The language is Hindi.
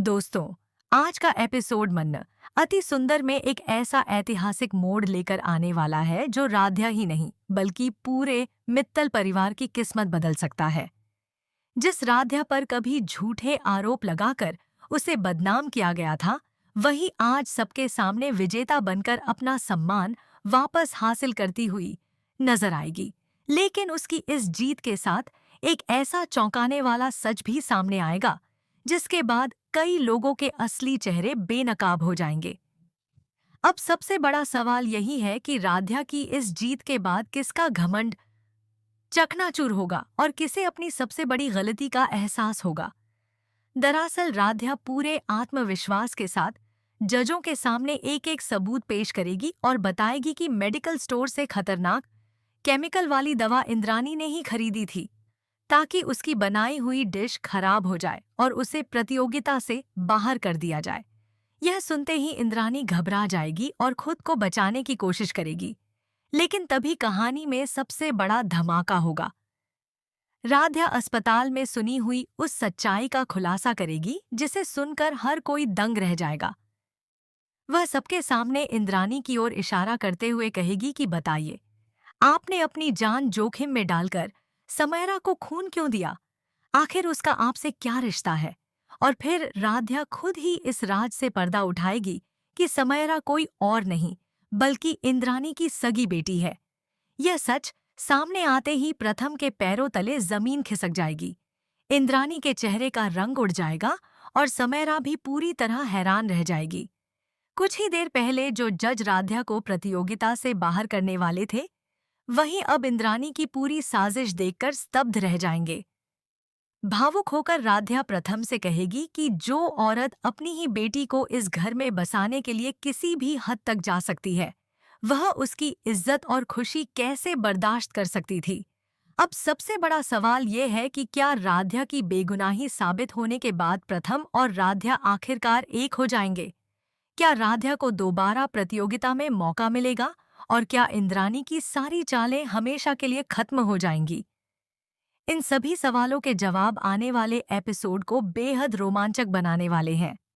दोस्तों, आज का एपिसोड मन अति सुंदर में एक ऐसा ऐतिहासिक मोड़ लेकर आने वाला है जो राध्या ही नहीं बल्कि पूरे मित्तल परिवार की किस्मत बदल सकता है। जिस राध्या पर कभी झूठे आरोप लगाकर उसे बदनाम किया गया था, वही आज सबके सामने विजेता बनकर अपना सम्मान वापस हासिल करती हुई नजर आएगी। लेकिन उसकी इस जीत के साथ एक ऐसा चौंकाने वाला सच भी सामने आएगा जिसके बाद कई लोगों के असली चेहरे बेनकाब हो जाएंगे। अब सबसे बड़ा सवाल यही है कि राध्या की इस जीत के बाद किसका घमंड चकनाचूर होगा और किसे अपनी सबसे बड़ी गलती का एहसास होगा। दरअसल राध्या पूरे आत्मविश्वास के साथ जजों के सामने एक एक सबूत पेश करेगी और बताएगी कि मेडिकल स्टोर से खतरनाक केमिकल वाली दवा इंद्रानी ने ही खरीदी थी ताकि उसकी बनाई हुई डिश खराब हो जाए और उसे प्रतियोगिता से बाहर कर दिया जाए। यह सुनते ही इंद्रानी घबरा जाएगी और खुद को बचाने की कोशिश करेगी। लेकिन तभी कहानी में सबसे बड़ा धमाका होगा। राध्या अस्पताल में सुनी हुई उस सच्चाई का खुलासा करेगी जिसे सुनकर हर कोई दंग रह जाएगा। वह सबके सामने इंद्रानी की ओर इशारा करते हुए कहेगी कि बताइए, आपने अपनी जान जोखिम में डालकर समयरा को खून क्यों दिया? आखिर उसका आपसे क्या रिश्ता है? और फिर राध्या खुद ही इस राज से पर्दा उठाएगी कि समयरा कोई और नहीं बल्कि इंद्रानी की सगी बेटी है। यह सच सामने आते ही प्रथम के पैरों तले जमीन खिसक जाएगी। इंद्रानी के चेहरे का रंग उड़ जाएगा और समयरा भी पूरी तरह हैरान रह जाएगी। कुछ ही देर पहले जो जज राध्या को प्रतियोगिता से बाहर करने वाले थे, वहीं अब इंद्रानी की पूरी साजिश देखकर स्तब्ध रह जाएंगे। भावुक होकर राध्या प्रथम से कहेगी कि जो औरत अपनी ही बेटी को इस घर में बसाने के लिए किसी भी हद तक जा सकती है, वह उसकी इज्जत और खुशी कैसे बर्दाश्त कर सकती थी। अब सबसे बड़ा सवाल ये है कि क्या राध्या की बेगुनाही साबित होने के बाद प्रथम और राध्या आखिरकार एक हो जाएंगे? क्या राध्या को दोबारा प्रतियोगिता में मौका मिलेगा और क्या इंद्रानी की सारी चालें हमेशा के लिए खत्म हो जाएंगी? इन सभी सवालों के जवाब आने वाले एपिसोड को बेहद रोमांचक बनाने वाले हैं।